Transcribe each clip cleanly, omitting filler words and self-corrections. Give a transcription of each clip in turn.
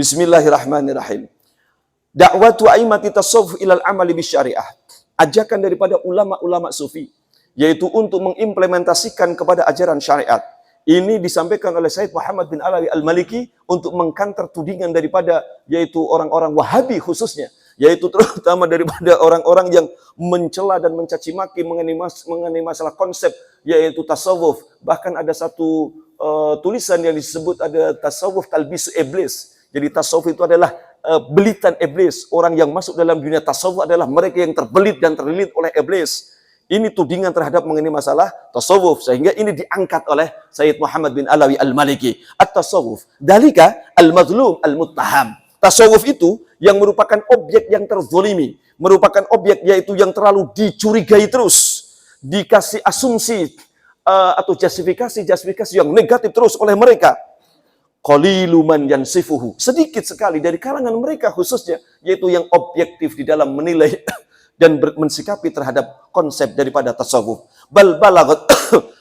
Bismillahirrahmanirrahim. Da'watu a'immati tasawuf ilal amali bisyariah. Ajakan daripada ulama-ulama sufi, yaitu untuk mengimplementasikan kepada ajaran syariat. Ini disampaikan oleh Sayyid Muhammad bin Alawi Al-Maliki untuk mengkanter tudingan daripada yaitu orang-orang Wahabi khususnya, yaitu terutama daripada orang-orang yang mencela dan mencaci maki mengenai masalah konsep yaitu tasawuf. Bahkan ada satu tulisan yang disebut ada tasawuf talbis iblis. Jadi tasawuf itu adalah belitan iblis. Orang yang masuk dalam dunia tasawuf adalah mereka yang terbelit dan terlilit oleh iblis. Ini tudingan terhadap mengenai masalah tasawuf. Sehingga ini diangkat oleh Sayyid Muhammad bin Alawi Al-Maliki. At-tasawuf dalika al-mazlum al-muttaham. Tasawuf itu yang merupakan objek yang terzolimi. Merupakan objek yaitu yang terlalu dicurigai terus. Dikasih asumsi atau justifikasi yang negatif terus oleh mereka. Qalilu man yansifuhu. Sedikit sekali dari kalangan mereka khususnya, yaitu yang objektif di dalam menilai dan mensikapi terhadap konsep daripada tasawuf. Bal balagat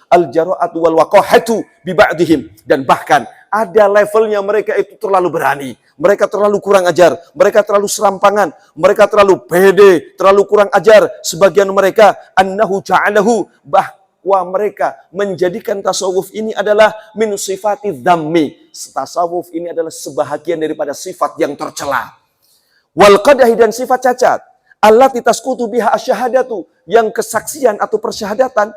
al-jara'atu wal waqahatu bi ba'dihim. Dan bahkan ada levelnya mereka itu terlalu berani. Mereka terlalu kurang ajar. Mereka terlalu serampangan. Mereka terlalu pede. Terlalu kurang ajar. Sebagian mereka annahu ja'alahu bahwa mereka menjadikan tasawuf ini adalah min sifati dhammi. Tasawuf ini adalah sebahagian daripada sifat yang tercela. Wal qadahi dan sifat cacat. Allati tasqutu biha asyhadatu, yang kesaksian atau persyahadatan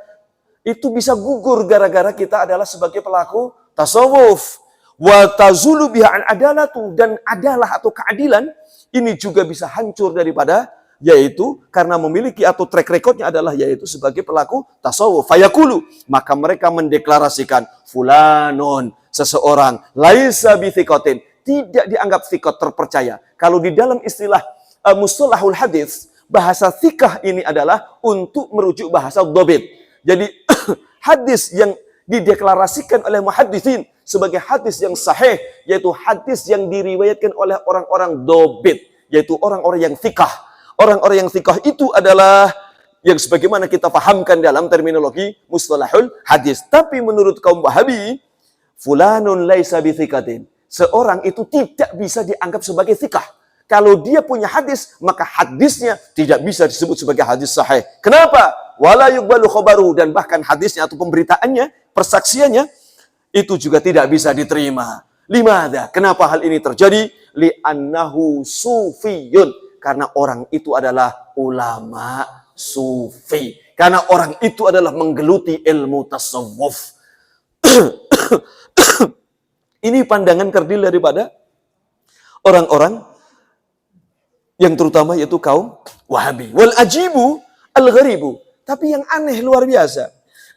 itu bisa gugur gara-gara kita adalah sebagai pelaku tasawuf. Wa tazulu biha an adalatu, dan adalah atau keadilan ini juga bisa hancur daripada yaitu karena memiliki atau track recordnya adalah yaitu sebagai pelaku tasawuf. Fayaqulu, maka mereka mendeklarasikan fulanun, seseorang laisa bithiqatin, tidak dianggap thiqat, terpercaya. Kalau di dalam istilah mustalahul hadis, bahasa thiqah ini adalah untuk merujuk bahasa dhabit. Jadi hadis yang dideklarasikan oleh muhaddisin sebagai hadis yang sahih, yaitu hadis yang diriwayatkan oleh orang-orang dhabit, yaitu orang-orang yang thiqah. Orang-orang yang thiqah itu adalah yang sebagaimana kita pahamkan dalam terminologi mustalahul hadis. Tapi menurut kaum Wahabi, fulanun laisa bithiqatin, seorang itu tidak bisa dianggap sebagai thiqah. Kalau dia punya hadis, maka hadisnya tidak bisa disebut sebagai hadis sahih. Kenapa? Wala yuqbalu khabaru, dan bahkan hadisnya atau pemberitaannya, persaksiannya itu juga tidak bisa diterima. Limadha? Kenapa hal ini terjadi? Li'annahu sufiyun, karena orang itu adalah ulama sufi. Karena orang itu adalah menggeluti ilmu tasawuf. Ini pandangan kerdil daripada orang-orang yang terutama yaitu kaum Wahabi. Wal ajibu al-gharibu. Tapi yang aneh luar biasa.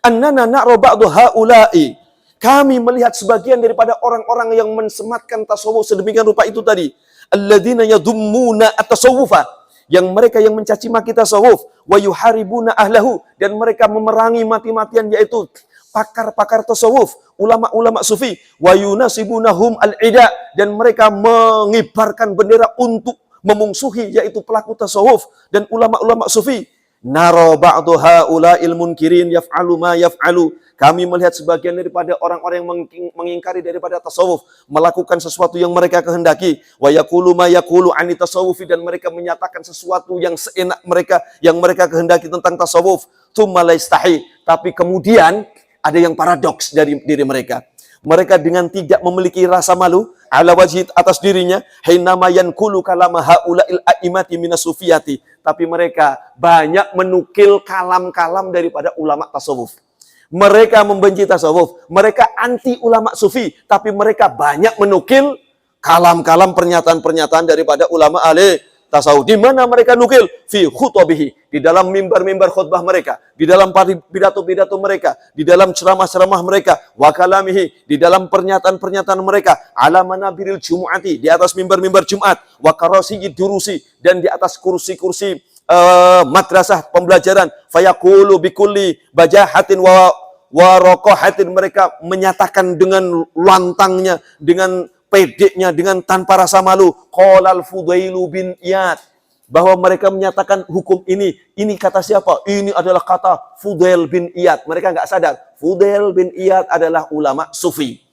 Annana na'ra ba'du haula'i. Kami melihat sebagian daripada orang-orang yang mensematkan tasawuf sedemikian rupa itu tadi. Alladzina yadummuna at-tasawufa, yang mereka yang mencaci maki tasawuf, wa yuharibuna ahlahu, dan mereka memerangi mati-matian yaitu pakar-pakar tasawuf, ulama-ulama sufi, wa yunasibunahum al-ida, dan mereka mengibarkan bendera untuk memungsuhi yaitu pelaku tasawuf dan ulama-ulama sufi. Naro ba'du haula'il munkirin yaf'alu ma yaf'alu. Kami melihat sebagian daripada orang-orang yang mengingkari daripada tasawuf melakukan sesuatu yang mereka kehendaki. Wa yaqulu ma yaqulu ani tasawufi, dan mereka menyatakan sesuatu yang seenak mereka yang mereka kehendaki tentang tasawuf. Tsumma la yastahi, tapi kemudian ada yang paradoks dari diri mereka. Mereka dengan tidak memiliki rasa malu ala wajib atas dirinya, hinama yankulu kalama haula'il a'imati minas sufiyati, tapi mereka banyak menukil kalam-kalam daripada ulama tasawuf. Mereka membenci tasawuf, mereka anti ulama sufi, tapi mereka banyak menukil kalam-kalam pernyataan-pernyataan daripada ulama ahli tasawuf. Di mana mereka nukil? Fi khutbahi, di dalam mimbar-mimbar khutbah mereka, di dalam pidato-pidato mereka, di dalam ceramah-ceramah mereka, wa kalamihi, di dalam pernyataan-pernyataan mereka, ala manabiril jumu'ati, di atas mimbar-mimbar Jumat, wa karasiyid durusi, dan di atas kursi-kursi madrasah pembelajaran, fayaqulu bikulli bajahatin wa raqahatin, mereka menyatakan dengan lantangnya, dengan pedeknya, dengan tanpa rasa malu, qalal Fudailu bin Iyad, bahwa mereka menyatakan hukum ini kata siapa? Ini adalah kata Fudail bin Iyad. Mereka nggak sadar Fudail bin Iyad adalah ulama sufi.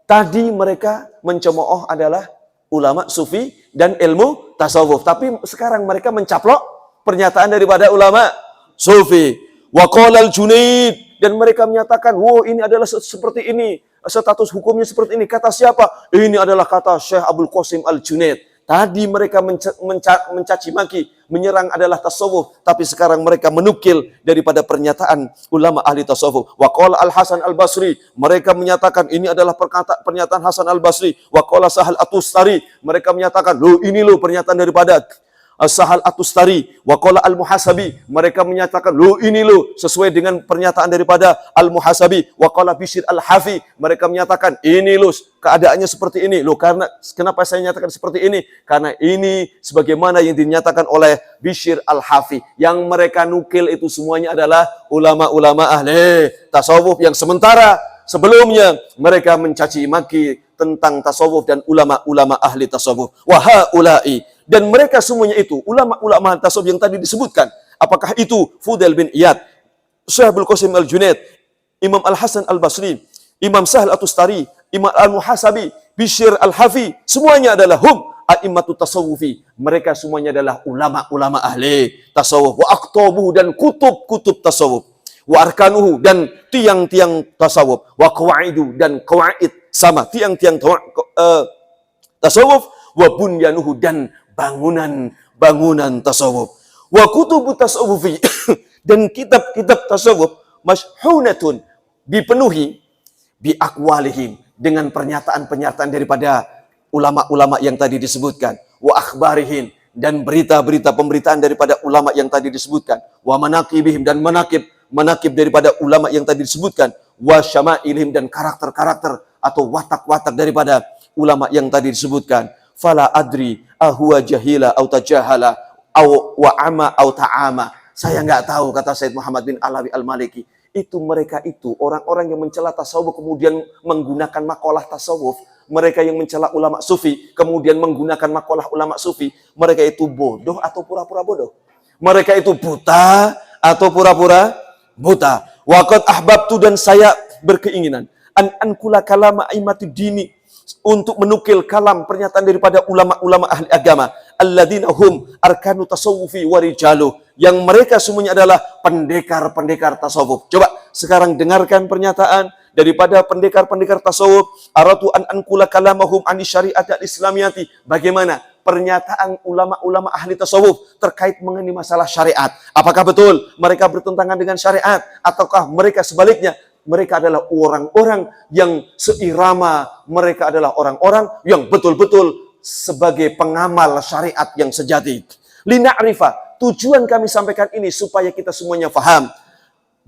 Tadi mereka mencemooh adalah ulama sufi dan ilmu tasawuf. Tapi sekarang mereka mencaplok pernyataan daripada ulama sufi. Wa qala al-Junaid, dan mereka menyatakan, "Wow, ini adalah seperti ini, status hukumnya seperti ini." Kata siapa? Ini adalah kata Syekh Abdul Qasim Al-Junaid. Tadi mereka mencaci maki, menyerang adalah tasawuf, tapi sekarang mereka menukil daripada pernyataan ulama ahli tasawuf. Wa qala Al-Hasan Al-Basri, mereka menyatakan ini adalah pernyataan Hasan Al-Basri. Wa qala Sahal At-Tustari, mereka menyatakan, "Loh, ini loh pernyataan daripada Sahal At-Tustari." Wa qala Al-Muhasabi, mereka menyatakan, "Loh, ini loh sesuai dengan pernyataan daripada Al-Muhasabi." Wa qala Bishr Al-Hafi, mereka menyatakan, "Ini loh keadaannya seperti ini." Loh, karena kenapa saya nyatakan seperti ini? Karena ini sebagaimana yang dinyatakan oleh Bishr Al-Hafi. Yang mereka nukil itu semuanya adalah ulama-ulama ahli tasawuf yang sementara sebelumnya mereka mencaci maki tentang tasawuf dan ulama-ulama ahli tasawuf. Wa haula'i, dan mereka semuanya itu ulama-ulama ahli tasawuf yang tadi disebutkan. Apakah itu Fudail bin Iyad, Syekh Abdul Qasim Al-Junaid, Imam Al-Hasan Al-Basri, Imam Sahal At-Tustari, Imam Al-Muhasabi, Bishr Al-Hafi, semuanya adalah a'immatut tasawufi. Mereka semuanya adalah ulama-ulama ahli tasawuf. Wa aktabuhu, dan kutub-kutub tasawuf. Wa arkanuhu, dan tiang-tiang tasawuf. Wa qawaidu, dan qawaid, sama tiang-tiang tasawuf. Wa bunyanuhu, dan bangunan tasawuf. Wa kutubu tasawufi, dan kitab-kitab tasawuf masyhunatun, dipenuhi bi aqwalihim, dengan pernyataan-pernyataan daripada ulama-ulama yang tadi disebutkan. Wa akhbarihim, dan berita-berita pemberitaan daripada ulama yang tadi disebutkan. Wa manaqibihim, dan manaqib daripada ulama yang tadi disebutkan. Wa syama'ilihim, dan karakter-karakter atau watak-watak daripada ulama yang tadi disebutkan. Fala adri ahuwa jahila au tajahala au wa'ama au ta'ama. Saya nggak tahu, kata Said Muhammad bin Alawi Al-Maliki. Itu mereka itu orang-orang yang mencela tasawuf kemudian menggunakan makalah tasawuf. Mereka yang mencela ulama sufi kemudian menggunakan makalah ulama sufi. Mereka itu bodoh atau pura-pura bodoh? Mereka itu buta atau pura-pura buta? Waqad ahbabtu, dan saya berkeinginan ankula kalama aimatid dini, untuk menukil kalam pernyataan daripada ulama-ulama ahli agama, alladzina hum arkanu tasawufi wa rijaluh, yang mereka semuanya adalah pendekar-pendekar tasawuf. Coba sekarang dengarkan pernyataan daripada pendekar-pendekar tasawuf. Aratu an ankula kalamahum an syariat al-islamiyati. Bagaimana pernyataan ulama-ulama ahli tasawuf terkait mengenai masalah syariat? Apakah betul mereka bertentangan dengan syariat, ataukah mereka sebaliknya? Mereka adalah orang-orang yang seirama. Mereka adalah orang-orang yang betul-betul sebagai pengamal syariat yang sejati. Lina'rifa, tujuan kami sampaikan ini supaya kita semuanya faham.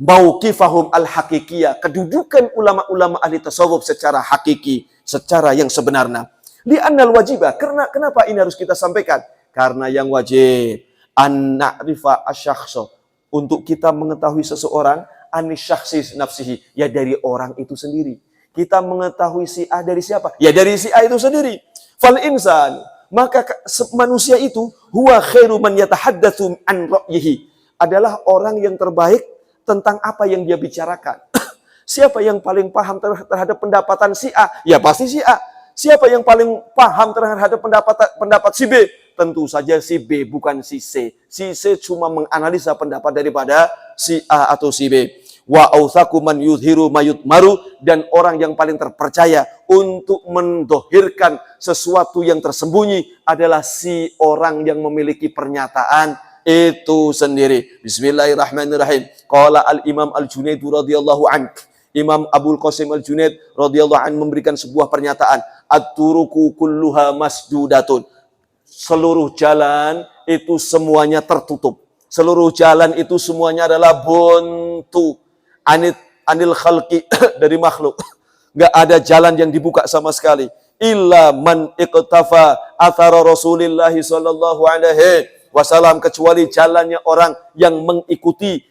Mauqifahum al-hakikiyah, kedudukan ulama-ulama ahli tasawuf secara hakiki, secara yang sebenarnya. Li'annal wajibah, karena kenapa ini harus kita sampaikan? Karena yang wajib an na'rifa asyakhsa, untuk kita mengetahui seseorang, anisyakhsis nafsihi, ya dari orang itu sendiri. Kita mengetahui si A dari siapa? Ya dari si A itu sendiri. Fal insan, maka manusia itu huwa khairu man yatahaddatsu an ra'yihi, adalah orang yang terbaik tentang apa yang dia bicarakan. Siapa yang paling paham terhadap pendapatan si A? Ya pasti si A. Siapa yang paling paham terhadap pendapat si B? Tentu saja si B, bukan si C. Si C cuma menganalisa pendapat daripada si A atau si B. Wa autsaku man yuzhiru mayutmaru, dan orang yang paling terpercaya untuk mendohirkan sesuatu yang tersembunyi adalah si orang yang memiliki pernyataan itu sendiri. Bismillahirrahmanirrahim. Qala al-Imam Al-Junaid radhiyallahu anhu. Imam Abdul Qasim Al-Junaid radhiyallahu anhu memberikan sebuah pernyataan. At-turuku kulluha masdudatun. Seluruh jalan itu semuanya tertutup. Seluruh jalan itu semuanya adalah buntu. Anil khalqi, dari makhluk. Nggak ada jalan yang dibuka sama sekali. Illa man iqtafa athara Rasulillah sallallahu alaihi wasallam, kecuali jalannya orang yang mengikuti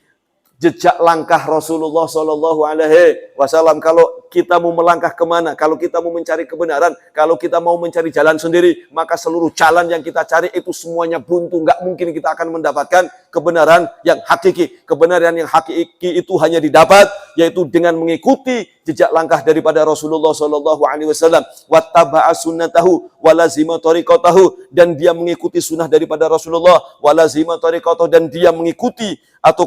jejak langkah Rasulullah sallallahu alaihi wasallam. Kalau kita mau melangkah kemana, kalau kita mau mencari kebenaran, kalau kita mau mencari jalan sendiri, maka seluruh jalan yang kita cari itu semuanya buntu. Nggak mungkin kita akan mendapatkan kebenaran yang hakiki. Kebenaran yang hakiki itu hanya didapat yaitu dengan mengikuti jejak langkah daripada Rasulullah Shallallahu Alaihi Wasallam. Wattaba'a sunnatahu walazima tariqatahu, dan dia mengikuti sunnah daripada Rasulullah, walazima tariqatahu, dan dia mengikuti atau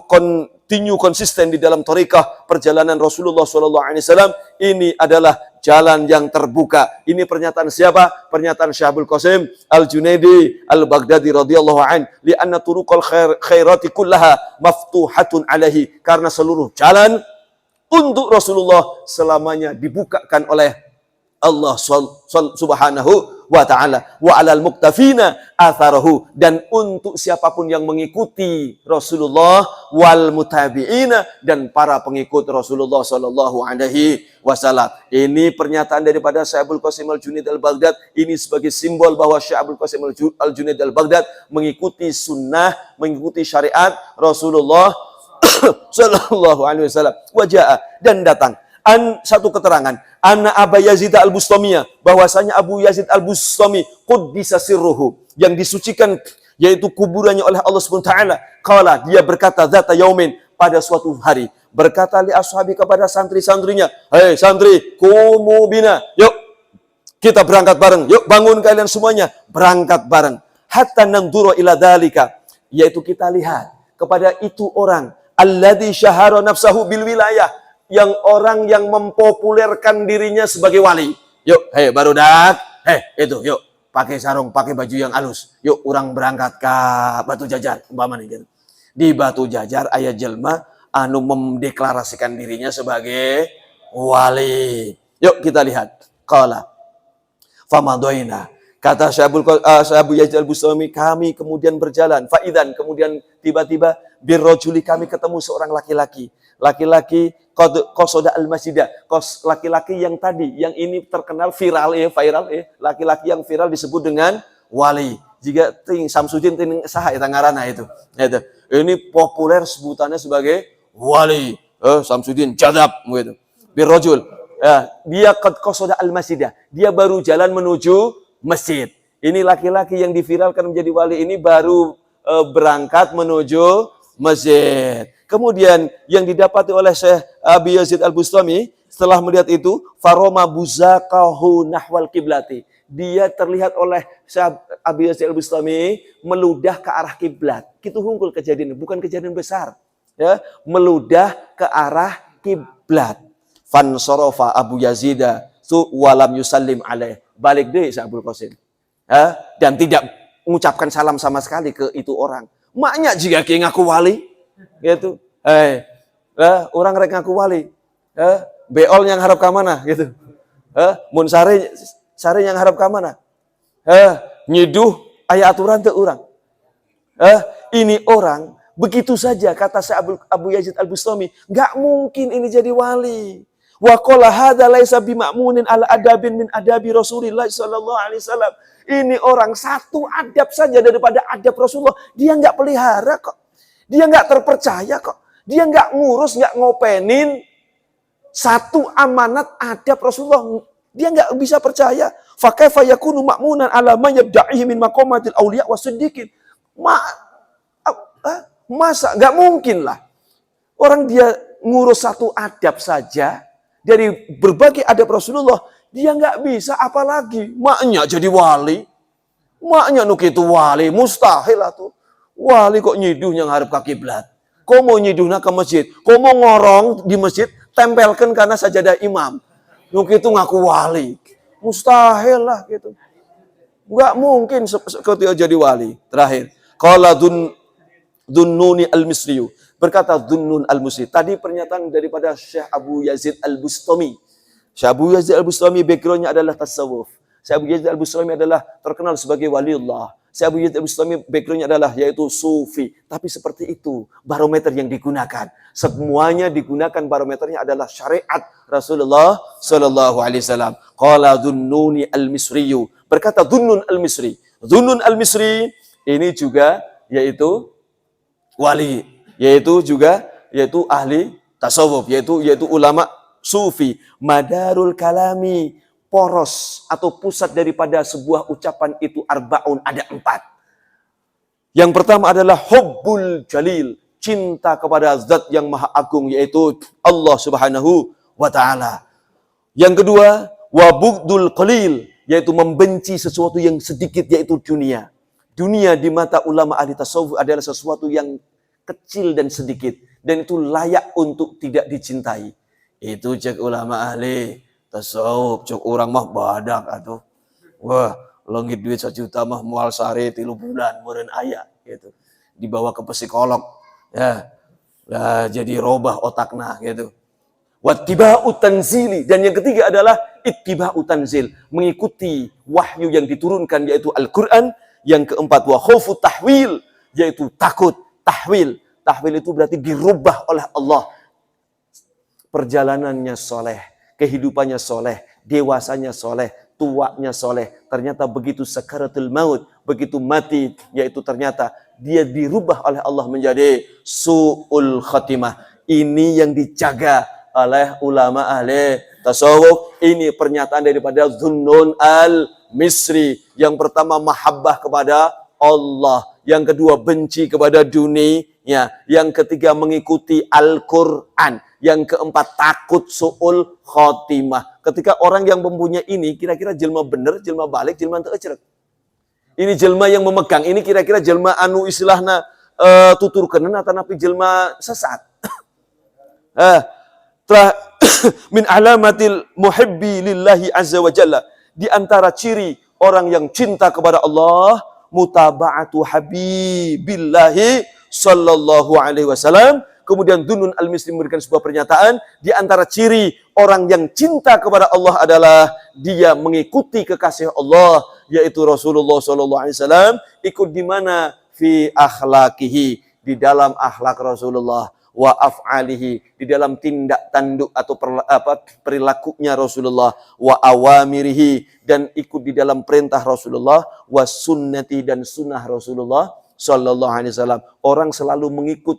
konsisten di dalam tariqah perjalanan Rasulullah Shallallahu Alaihi Wasallam. Ini adalah jalan yang terbuka. Ini pernyataan siapa? Pernyataan Syekh Qasim Al-Junaidi Al-Baghdadi radhiyallahu an. Li'anna turuqal khairati kullaha maftuhatun alaihi. Karena seluruh jalan untuk Rasulullah selamanya dibukakan oleh Allah subhanahu wa ta'ala. Wa alal muktafina atharahu, dan untuk siapapun yang mengikuti Rasulullah, wal mutabi'ina, dan para pengikut Rasulullah sallallahu alaihi wasallam. Ini pernyataan daripada Syekh Abdul Qasim Al-Junaid Al-Baghdad. Ini sebagai simbol bahwa Syekh Abdul Qasim Al-Junaid Al-Baghdad mengikuti sunnah, mengikuti syariat Rasulullah sallallahu alaihi wasallam. Wajah, dan datang satu keterangan, anna Aba Yazid Al-Bustamiyah, bahwasanya Abu Yazid Al-Bustami quddisa sirruhu, yang disucikan yaitu kuburannya oleh Allah Subhanahu wa taala. Qala, dia berkata zata yaumin, pada suatu hari, berkata li ashabi, kepada santri-santrinya, hei santri, qumu bina, yuk kita berangkat bareng, yuk bangun kalian semuanya, berangkat bareng. Hatta nanduru ila dzalika, yaitu kita lihat kepada itu orang alladzi syahara nafsahu bil wilayah, yang orang yang mempopulerkan dirinya sebagai wali. Yuk, hei barudak, itu, yuk pakai sarung, pakai baju yang halus, yuk orang berangkat ke Batu Jajar, umpamanya gitu. Di Batu Jajar aya jelma anu mendeklarasikan dirinya sebagai wali. Yuk kita lihat. Qala famadoina, kata Syekh Yazid Al-Bustami, kami kemudian berjalan. Faidan, kemudian tiba-tiba birrojuli, kami ketemu seorang laki-laki. Laki-laki qasoda al-masjidah, laki-laki yang tadi, yang ini terkenal viral, laki-laki yang viral disebut dengan wali. Jika ting Samsudin ting saha eta ngaranna itu. Ini populer sebutannya sebagai wali. Samsudin Jadab gitu. Birrojul. Ya, dia qasoda al-masjidah. Dia baru jalan menuju masjid. Ini laki-laki yang diviralkan menjadi wali ini baru berangkat menuju masjid. Kemudian yang didapati oleh Syekh Abi Yazid Al-Bustami setelah melihat itu, faroma buzaqahu nahwal kiblati. Dia terlihat oleh Syekh Abi Yazid Al-Bustami meludah ke arah kiblat. Kitu hungkul kejadian, bukan kejadian besar. Ya, meludah ke arah kiblat. Fansarafa Abu Yazid walam yusallim alaih. Balik deh Syekh Abdul Qasim. Ya, dan tidak mengucapkan salam sama sekali ke itu orang. Maknya jika ki ngaku wali gitu. Orang rek ngaku wali. Beol yang harap ke mana gitu. Mun sare yang harap ke mana? Nyiduh aya aturan teu urang. Ini orang begitu saja kata Syekh Abu Yazid Al-Bustami, enggak mungkin ini jadi wali. Wa qala hadza laisa bima'munin ala adabin min adabi Rasulillah sallallahu alaihi wasallam. Ini orang satu adab saja daripada adab Rasulullah, dia enggak pelihara kok. Dia enggak terpercaya kok. Dia enggak ngurus, enggak ngopenin satu amanat adab Rasulullah. Dia enggak bisa percaya. Fa kaifa yakunu ma'munan ala man yabda'ihi min maqamatil auliya wasiddiqin. Masa enggak mungkin lah. Orang dia ngurus satu adab saja dari berbagai adab Rasulullah, dia enggak bisa, apalagi maknya jadi wali. Maknya nuk itu wali, mustahil lah tuh. Wali kok nyiduhnya ngarep ke kiblat. Kok mau nyiduhnya ke masjid? Kok mau ngorong di masjid, tempelkan karena sajadah imam. Nuk itu ngaku wali. Mustahil lah gitu. Enggak mungkin ketika jadi wali. Terakhir, qala Dunnuni al-Misriyu, berkata Dunnun al-Misri. Tadi pernyataan daripada Syekh Abu Yazid Al-Bustami. Syekh Abu Yazid Al-Bustami backgroundnya adalah tasawuf. Syekh Abu Yazid Al-Bustami adalah terkenal sebagai waliullah. Syekh Abu Yazid Al-Bustami backgroundnya adalah yaitu sufi. Tapi seperti itu barometer yang digunakan. Semuanya digunakan barometernya adalah syariat Rasulullah sallallahu alaihi wasallam. Qala Dunnuni al-Misriyu, berkata Dunnun al-Misri. Dunnun al-Misri ini juga yaitu wali, yaitu ahli tasawuf, yaitu ulama sufi. Madarul kalami, poros atau pusat daripada sebuah ucapan itu arbaun, ada 4. Yang pertama adalah hubbul jalil, cinta kepada zat yang maha agung, yaitu Allah subhanahu wa ta'ala. Yang kedua, wabughdul qalil, yaitu membenci sesuatu yang sedikit, yaitu dunia. Dunia di mata ulama ahli tasawuf adalah sesuatu yang kecil dan sedikit, dan itu layak untuk tidak dicintai. Itu cek ulama ahli tasawuf, cek orang mah badak atau wah, langit duit 1 juta mah mual sare 3 bulan meureun aya gitu. Dibawa ke psikolog ya. Lah jadi robah otakna gitu. Wattiba'u tanzili, dan yang ketiga adalah ittiba'u tanzil, mengikuti wahyu yang diturunkan yaitu Al-Qur'an. Yang keempat wa khaufu tahwil, yaitu takut tahwil. Tahwil itu berarti dirubah oleh Allah. Perjalanannya soleh, kehidupannya soleh, dewasanya soleh, tuanya soleh. Ternyata begitu sakaratul maut, begitu mati, yaitu ternyata dia dirubah oleh Allah menjadi su'ul khatimah. Ini yang dijaga oleh ulama ahli tasawuf. Ini pernyataan daripada Zunnun al-Misri. Yang pertama mahabbah kepada Allah, yang kedua benci kepada dunia, yang ketiga mengikuti Al-Quran, yang keempat takut su'ul khotimah. Ketika orang yang mempunyai ini, kira-kira jelma bener, jelma balik, jelma teu ecrek. Ini jelma yang memegang, ini kira-kira jelma anu istilahna tuturkeun atau napi jelma sesat. Min alamatil muhibbi lillahi azza wa jalla, di antara ciri orang yang cinta kepada Allah, mutaba'atu habibillahi sallallahu alaihi wasallam. Kemudian Zunnun al-Misri memberikan sebuah pernyataan, di antara ciri orang yang cinta kepada Allah adalah dia mengikuti kekasih Allah, yaitu Rasulullah sallallahu alaihi wasallam. Ikut di mana? Fi akhlaqihi, di dalam akhlak Rasulullah, wa af'alihi, di dalam tindak tanduk atau perilakunya Rasulullah, wa awamirihi, dan ikut di dalam perintah Rasulullah, wa sunnati, dan sunnah Rasulullah sallallahu alaihi wasallam. Orang selalu mengikut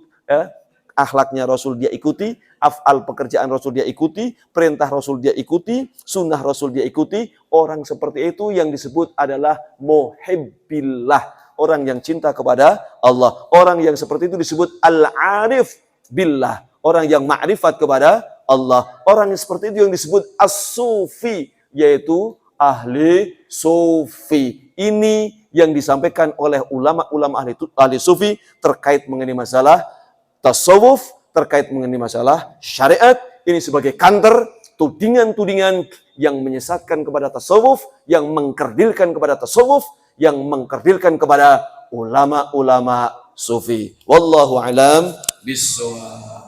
akhlaknya Rasul dia ikuti, af'al pekerjaan Rasul dia ikuti, perintah Rasul dia ikuti, sunnah Rasul dia ikuti. Orang seperti itu yang disebut adalah muhibbillah, orang yang cinta kepada Allah. Orang yang seperti itu disebut al-arif billah, orang yang ma'rifat kepada Allah. Orang yang seperti itu yang disebut as-sufi, yaitu ahli sufi. Ini yang disampaikan oleh ulama-ulama ahli sufi terkait mengenai masalah tasawuf, terkait mengenai masalah syariat. Ini sebagai counter tudingan-tudingan yang menyesatkan kepada tasawuf, yang mengkerdilkan kepada tasawuf, yang mengkerdilkan kepada ulama-ulama sufi. Wallahu alam bissawab.